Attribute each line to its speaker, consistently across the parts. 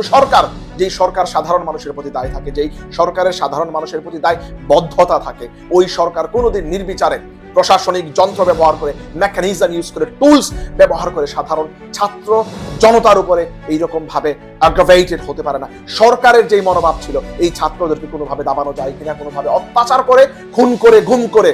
Speaker 1: কোনো সরকার, যেই সরকার সাধারণ মানুষের প্রতি দায় থাকে, যেই সরকারের সাধারণ মানুষের প্রতি দায়বদ্ধতা থাকে, ওই সরকার কোনোদিন নির্বিচারে প্রশাসনিক যন্ত্র ব্যবহার করে, মেকানিজম ইউজ করে, টুলস ব্যবহার করে সাধারণ ছাত্র জনতার উপরে এইরকম ভাবে অ্যাগ্রাভেটেড হতে পারে না। সরকারের যেই মনোভাব ছিল এই ছাত্রদেরকে কোনোভাবে দাবানো যায় কিনা, কোনোভাবে অত্যাচার করে, খুন করে, গুম করে,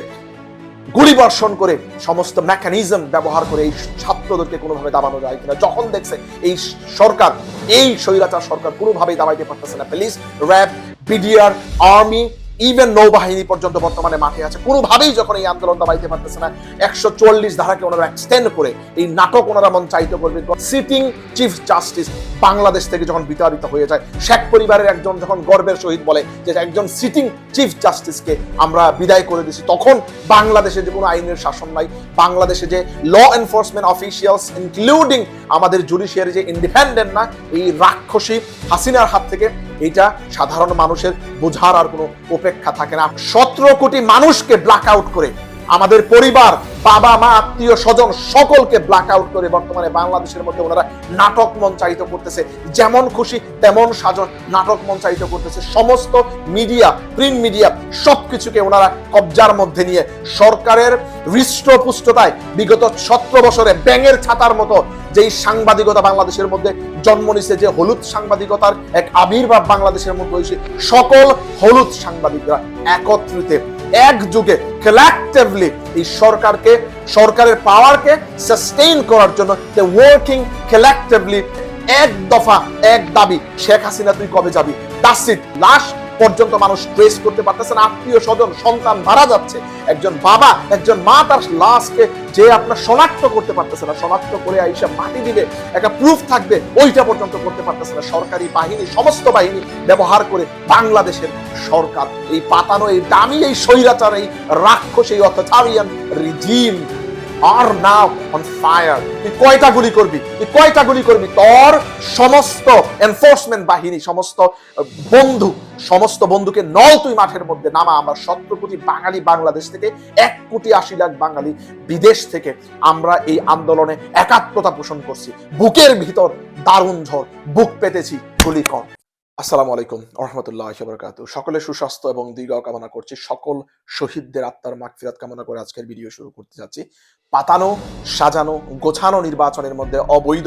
Speaker 1: গুলিবর্ষণ করে, সমস্ত মেকানিজম ব্যবহার করে এই ছাত্রদেরকে কোনোভাবে দাবানো যায় কিনা, যখন দেখছে এই সরকার, এই স্বৈরাচার সরকার কোনোভাবেই দাবাইতে পারতেছে না, police, RAB, BDR, army, even নৌবাহিনী পর্যন্ত বর্তমানে মাঠে আছে, কোনোভাবেই যখন এই আন্দোলন দাবাইতে পারতেছে না, 144 ধারাকে ওনারা এক্সটেন্ড করে এই নাটক ওনারা মঞ্চায়িত করবে। সিটিং চিফ জাস্টিস বাংলাদেশ থেকে যখন বিতাড়িত হয়ে যায়, শেখ পরিবারের একজন যখন গর্বের সহিত বলে যে একজন সিটিং চিফ জাস্টিসকে আমরা বিদায় করে দিছি, তখন বাংলাদেশে যে কোনো আইনের শাসন নাই, বাংলাদেশে যে ল এনফোর্সমেন্ট অফিসিয়ালস ইনক্লুডিং আমাদের জুডিশিয়ারি যে ইন্ডিপেন্ডেন্ট না, এই রাক্ষসী হাসিনার হাত থেকে এটা সাধারণ মানুষের বোঝার আর কোনো অপেক্ষা থাকে না। 17 কোটি মানুষকে ব্ল্যাক আউট করে, আমাদের পরিবার, বাবা মা, আত্মীয় স্বজন সকলকে ব্ল্যাক আউট করে বর্তমানে বাংলাদেশের মধ্যে ওনারা নাটক মঞ্চায়িত করতেছে, যেমন খুশি তেমন সাজন নাটক মঞ্চায়িত করতেছে। সমস্ত মিডিয়া, প্রিন্ট মিডিয়া সবকিছুকে ওনারা কবজার মধ্যে নিয়ে সরকারের হৃষ্টপুষ্টতায় বিগত 17 বছরে ব্যাঙের ছাতার মতো যেই সাংবাদিকতা বাংলাদেশের মধ্যে জন্ম নিছে, যে হলুদ সাংবাদিকতার এক আবির্ভাব বাংলাদেশের মধ্যে হয়েছে, সকল হলুদ সাংবাদিকরা একত্রিত একযুগে collectively এই সরকারকে, সরকারের পাওয়ারকে সাস্টেইন করার জন্য ওয়ার্কিং collectively, এক দফা এক দাবি, শেখ হাসিনা তুই কবে যাবি, দ্যাটস ইট। লাশ পর্যন্ত মানুষ ট্রেস করতে পারতেছে না, আত্মীয় স্বজন, সন্তান মারা যাচ্ছে, একজন বাবা, একজন মা তার লাশকে যে আপনার শনাক্ত করতে পারতেছে না, শনাক্ত করে আইসা মাটি দিবে, একটা প্রুফ থাকবে, ওইটা পর্যন্ত করতে পারতেছে না। সরকারি বাহিনী, সমস্ত বাহিনী ব্যবহার করে বাংলাদেশের সরকার এই পাতানো, এই দামি, এই স্বৈরাচার, এই রাক্ষস, এই অত্যাচারিয়ান regime are now on fire। তুই কয়টা গুলি করবি, তুই কয়টা গুলি করবি? তোর সমস্ত এনফোর্সমেন্ট বাহিনী, সমস্ত বন্ধুকে নল তুই মাঠের মধ্যে নামা। আমরা 17 কোটি বাঙালি বাংলাদেশ থেকে, 1,80,00,000 বাঙালি বিদেশ থেকে আমরা এই আন্দোলনে একাত্মতা পোষণ করছি। বুকের ভিতর দারুণ ঝড়, বুক পেতেছি গুলি কর। আসসালামু আলাইকুম রহমতুল্লাহ বারাকাতুহু। সকলের সুস্বাস্থ্য এবং দীর্ঘায়ু কামনা করছি, সকল শহীদদের আত্মার মাগফিরাত কামনা করে আজকের ভিডিও শুরু করতে যাচ্ছি। পাতানো, সাজানো, গোছানো নির্বাচনের মধ্যে অবৈধ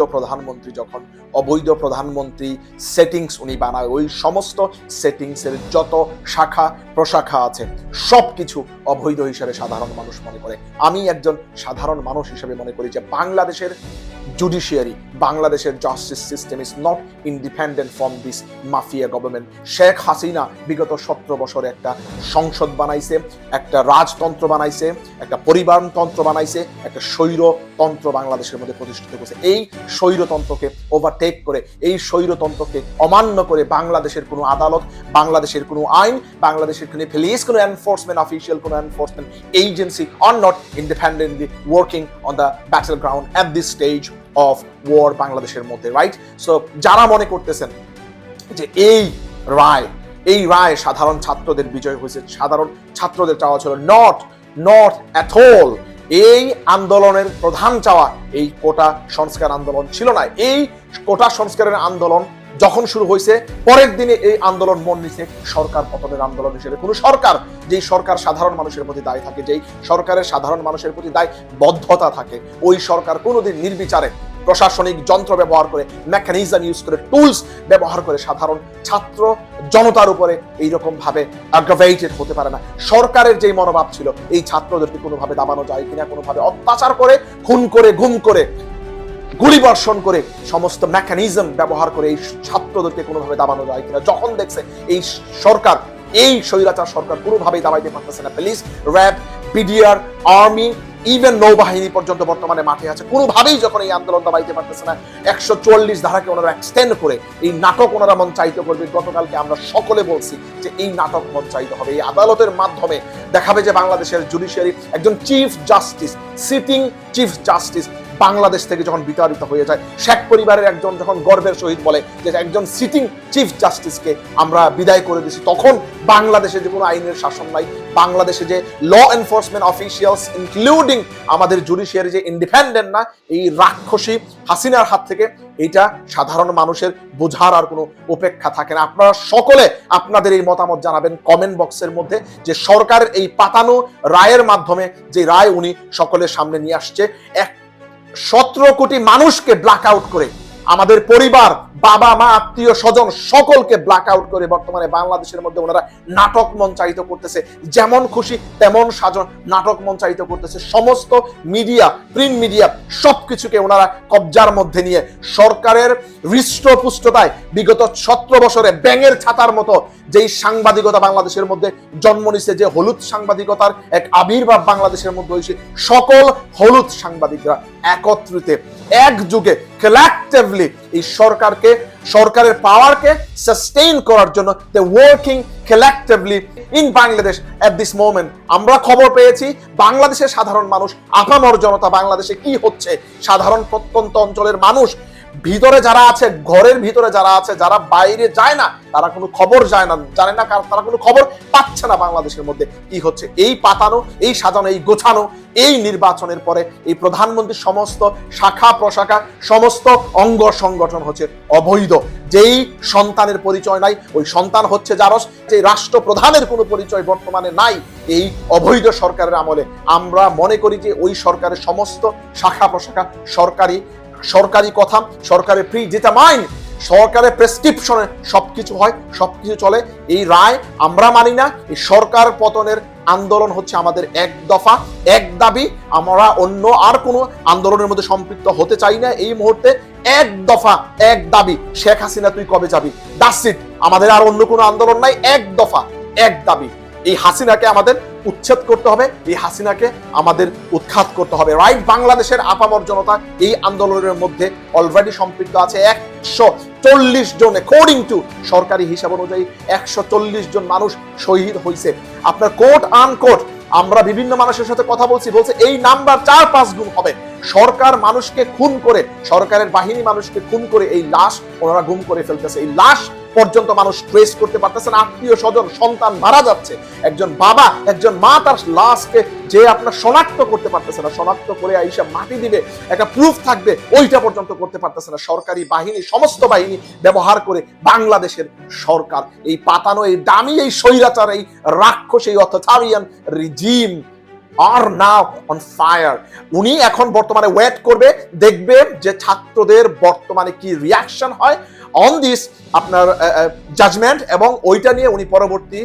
Speaker 1: প্রধানমন্ত্রী সেটিংস উনি বানায়, ওই সমস্ত সেটিংসের যত শাখা প্রশাখা আছে সবকিছু অবৈধ হিসেবে সাধারণ মানুষ মনে করে। আমি একজন সাধারণ মানুষ হিসেবে মনে করি যে বাংলাদেশের জুডিশিয়ারি, বাংলাদেশের justice system is not independent from this mafia government. Sheikh Hasina বিগত 17 বছরে একটা সংসদ বানাইছে, একটা রাজতন্ত্র বানাইছে, একটা পরিবারতন্ত্র বানাইছে, একটা স্বৈরতন্ত্র বাংলাদেশের মধ্যে প্রতিষ্ঠিত করেছে। এই স্বৈরতন্ত্রকে ওভারটেক করে, এই স্বৈরতন্ত্রকে অমান্য করে বাংলাদেশের কোনো আদালত, বাংলাদেশের কোনো আইন, বাংলাদেশের কোনো পুলিশ, কোনো এনফোর্সমেন্ট অফিসিয়াল, কোনো enforcement agency are not independently working on the battle ground at this stage of war বাংলাদেশের মধ্যে, রাইট? সো যারা মনে করতেছেন যে এই রায় সাধারণ ছাত্রদের বিজয় হয়েছে, সাধারণ ছাত্রদের চাওয়া ছিল, নট অ্যাট অল। এই আন্দোলনের প্রধান চাওয়া এই কোটা সংস্কার আন্দোলন ছিল না। এই কোটা সংস্কারের আন্দোলন যখন শুরু হয়েছে, পরের দিনে এই আন্দোলন মন নিছে সরকার পতনের আন্দোলন হিসেবে। কোন সরকার, যেই সরকার সাধারণ মানুষের প্রতি দায় থাকে, যেই সরকারের সাধারণ মানুষের প্রতি দায়বদ্ধতা থাকে, ওই সরকার কোনোদিন নির্বিচারে প্রশাসনিক যন্ত্র ব্যবহার করে, মেকানিজম ইউজ করে, টুলস ব্যবহার করে সাধারণ ছাত্র জনতার উপরে এইরকম ভাবে অ্যাগ্রাভেটেড হতে পারে না। সরকারের যেই মনোভাব ছিল এই ছাত্রদেরকে কোনোভাবে দাবানো যায় কিনা, কোনোভাবে অত্যাচার করে, খুন করে, গুম করে, গুলিবর্ষণ করে, সমস্ত মেকানিজম ব্যবহার করে এই ছাত্রদেরকে কোনোভাবে দাবানো যায় কিনা, যখন দেখছে এই সরকার, এই স্বৈরাচার সরকার কোনোভাবেই দাবাইতে পারতেছে না, police, RAB, BDR, army, even নৌবাহিনী পর্যন্ত বর্তমানে মাঠে আছে, কোনোভাবেই যখন এই আন্দোলন দাবাইতে পারতেছে না, 144 ধারাকে ওনারা এক্সটেন্ড করে এই নাটক ওনারা মঞ্চায়িত করবে। গতকালকে আমরা সকলে বলছি যে এই নাটক মঞ্চায়িত হবে, এই আদালতের মাধ্যমে দেখাবে যে বাংলাদেশের জুডিশিয়ারি একজন chief justice, sitting chief justice Bangladesh থেকে যখন বিতাড়িত হয়ে যায়, শেখ পরিবারের একজন যখন গর্বের সহিত বলে যে একজন সিটিং চিফ জাস্টিসকে আমরা বিদায় করে দিয়েছি, তখন বাংলাদেশে যে কোনো আইনের শাসন নাই, বাংলাদেশে যে ল এনফোর্সমেন্ট অফিসিয়ালস ইনক্লুডিং আমাদের জুডিশিয়ারি যে ইন্ডিপেন্ডেন্ট না, এই রাক্ষসী হাসিনার হাত থেকে এটা সাধারণ মানুষের বোঝার আর কোনো অপেক্ষা থাকে না। আপনারা সকলে আপনাদের এই মতামত জানাবেন কমেন্ট বক্সের মধ্যে, যে সরকারের এই পাতানো রায়ের মাধ্যমে যে রায় উনি সকলের সামনে নিয়ে আসছে, 17 কোটি মানুষকে ব্ল্যাক আউট করে, আমাদের পরিবার, বাবা মা, আত্মীয় স্বজন সকলকে ব্ল্যাক আউট করে বর্তমানে বাংলাদেশের মধ্যে ওনারা নাটক মঞ্চায়িত করতেছে, যেমন খুশি তেমন সাজন নাটক মঞ্চায়িত করতেছে। সমস্ত মিডিয়া, প্রিন্ট মিডিয়া সবকিছুকে ওনারা কবজার মধ্যে নিয়ে সরকারের হৃষ্টপুষ্টতায় বিগত 17 বছরে ব্যাঙের ছাতার মতো যেই সাংবাদিকতা বাংলাদেশের মধ্যে জন্ম নিছে, যে হলুদ সাংবাদিকতার এক আবির্ভাব বাংলাদেশের মধ্যে হয়েছে, সকল হলুদ সাংবাদিকরা একত্রিত একযুগে collectively এই সরকারের পাওয়ারকে সাস্টেইন করার জন্য they working collectively in Bangladesh at this moment। আমরা খবর পেয়েছি বাংলাদেশের সাধারণ মানুষ, আপামর জনতা, বাংলাদেশে কি হচ্ছে, সাধারণ প্রত্যন্ত অঞ্চলের মানুষ ভিতরে যারা আছে, ঘরের ভিতরে যারা আছে, যারা বাইরে যায় না, তারা কোনো খবর জানে না, তারা কোনো খবর পাচ্ছে না বাংলাদেশের মধ্যে কি হচ্ছে। এই পাতানো, এই সাজানো, এই গোছানো এই নির্বাচনের পরে এই প্রধানমন্ত্রীর সমস্ত শাখা প্রশাখা, সমস্ত অঙ্গ সংগঠন হচ্ছে অবৈধ। যেই সন্তানের পরিচয় নাই, ওই সন্তান হচ্ছে জারস। যে রাষ্ট্রপ্রধানের কোনো পরিচয় বর্তমানে নাই এই অবৈধ সরকারের আমলে, আমরা মনে করি যে ওই সরকারের সমস্ত শাখা প্রশাখা সরকারি কথা, সরকারের প্রিডিটারমাইন্ড, সরকারের প্রেসক্রিপশনে সবকিছু হয়, সবকিছু চলে। এই রায় আমরা মানি না। এই সরকার পতনের আন্দোলন হচ্ছে আমাদের এক দফা, এক দাবি। আমরা অন্য আর কোনো আন্দোলনের মধ্যে সম্পৃক্ত হতে চাই না এই মুহূর্তে। এক দফা, এক দাবি, শেখ হাসিনা তুই কবে যাবি, দ্যাটস ইট। আমাদের আর অন্য কোনো আন্দোলন নাই, এক দফা, এক দাবি। এই হাসিনাকে আমাদের উচ্ছেদ করতে হবে, এই হাসিনাকে আমাদের উৎখাত করতে হবে। রাইট, বাংলাদেশের আপামর জনতা এই আন্দোলনের মধ্যে অলরেডি সম্পৃক্ত আছে। 140 জন, অ্যাকর্ডিং টু সরকারি হিসাব অনুযায়ী 140 জন মানুষ শহীদ হয়েছে। আপনার কোট আনকোট আমরা বিভিন্ন মানুষের সাথে কথা বলছে এই নাম্বার 4-5 গুণ হবে। সরকার মানুষকে খুন করে, সরকারের বাহিনী মানুষকে খুন করে এই লাশ ওনারা গুম করে ফেলতেছে। এই লাশ পর্যন্ত মানুষ ট্রেস করতে পারতেছে না। আত্মীয় স্বজন, সন্তান মারা যাচ্ছে, একজন বাবা, একজন মা তার লাশকে যে আপনার শনাক্ত করতে পারতেছে না, শনাক্ত করে আইসা মাটি দিবে, একটা প্রুফ থাকবে, ওইটা পর্যন্ত করতে পারতেছে না। সরকারি বাহিনী, সমস্ত বাহিনী ব্যবহার করে বাংলাদেশের সরকার এই পাতানো, এই দামি, এই স্বৈরাচার, এই রাক্ষস, এই authoritarian regime are now on fire. উনি এখন বর্তমানে ওয়েট করবে, দেখবে যে ছাত্রদের বর্তমানে কি রিয়াকশন হয় অন দিস আপনার জাজমেন্ট, এবং ওইটা নিয়ে উনি পরবর্তী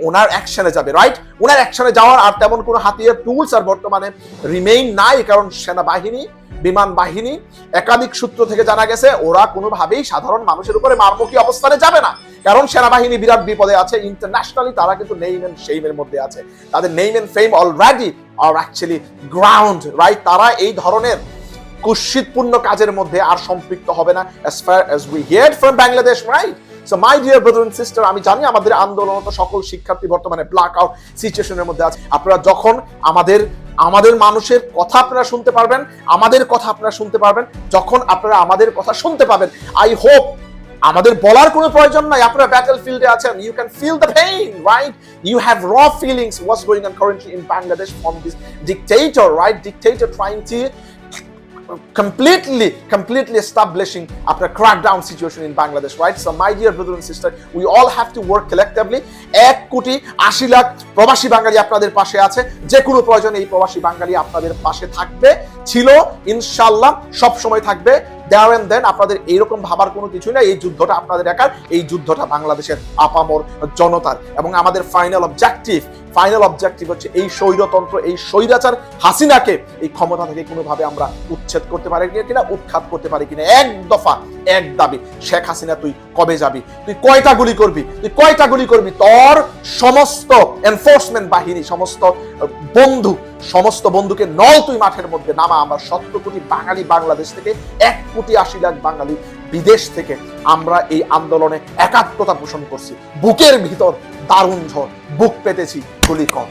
Speaker 1: ওনার অ্যাকশনে যাবে। রাইট, ওনার অ্যাকশনে যাওয়ার আর তেমন কোনো হাতিয়ার, টুলস আর বর্তমানে রিমেইন নাই, কারণ সেনাবাহিনী, বিমান বাহিনী, একাধিক সূত্র থেকে জানা গেছে ওরা কোনোভাবেই সাধারণ মানুষের উপরে মারমুখী অবস্থানে যাবে না, কারণ সেনাবাহিনী বিরাট বিপদে আছে। ইন্টারন্যাশনালি তারা কিন্তু নেম এন্ড ফেমের মধ্যে আছে, তাদের name and fame already are actually ground. Right, তারা এই ধরনের কুৎসিতপূর্ণ কাজের মধ্যে আর সম্পৃক্ত হবে না, as far as we hear from Bangladesh, right? So my dear brother and sister, আমি জানি আমাদের আন্দোলনত সকল শিক্ষার্থী বর্তমানে ব্ল্যাক আউট সিচুয়েশনের মধ্যে আছে। আপনারা যখন আমাদের মানুষের কথা আপনারা শুনতে পারবেন, আমাদের কথা আপনারা শুনতে পারবেন, যখন আপনারা আমাদের কথা শুনতে পাবেন, আই হোপ আমাদের বলার কোনো প্রয়োজন নাই, আপনারা ব্যাটল ফিল্ডে আছেন, you can feel the pain, right? You have your feelings what's going on currently in Bangladesh from this dictator, right? Dictator trying to completely establishing after crackdown situation in Bangladesh, right? So my dear brother and sister, we all have to work collectively. 1,80,00,000 প্রবাসী বাঙালি আপনাদের পাশে আছে, যে কোনো প্রয়োজনে এই প্রবাসী বাঙালি আপনাদের পাশে থাকবে, ছিল, ইনশাআল্লাহ সব সময় থাকবে। দেয়ার এন্ড দেন আপনাদের এইরকম ভাবার কোনো কিছু না, এই যুদ্ধটা আপনাদের একার, এই যুদ্ধটা বাংলাদেশের আপামর জনতার। এবং আমাদের ফাইনাল অবজেক্টিভ হচ্ছে এই স্বৈরতন্ত্র, এই স্বৈরাচার হাসিনাকে এই ক্ষমতা থেকে কোনোভাবে আমরা উচ্ছেদ করতে পারি কিনা, উৎখাত করতে পারি কিনা। এক দফা, এক দাবি, শেখ হাসিনা তুই কবে যাবি, তুই কয়টা গুলি করবি, তোর সমস্ত এনফোর্সমেন্ট বাহিনী, সমস্ত বন্ধুকে নল তুই মাঠের মধ্যে নামা। আমরা 17 কোটি বাঙালি বাংলাদেশ থেকে, 1,80,00,000 বাঙালি বিদেশ থেকে আমরা এই আন্দোলনে একাত্মতা পোষণ করছি। বুকের ভিতর দারুণ ঝড়, বুক পেতেছি গুলি কম।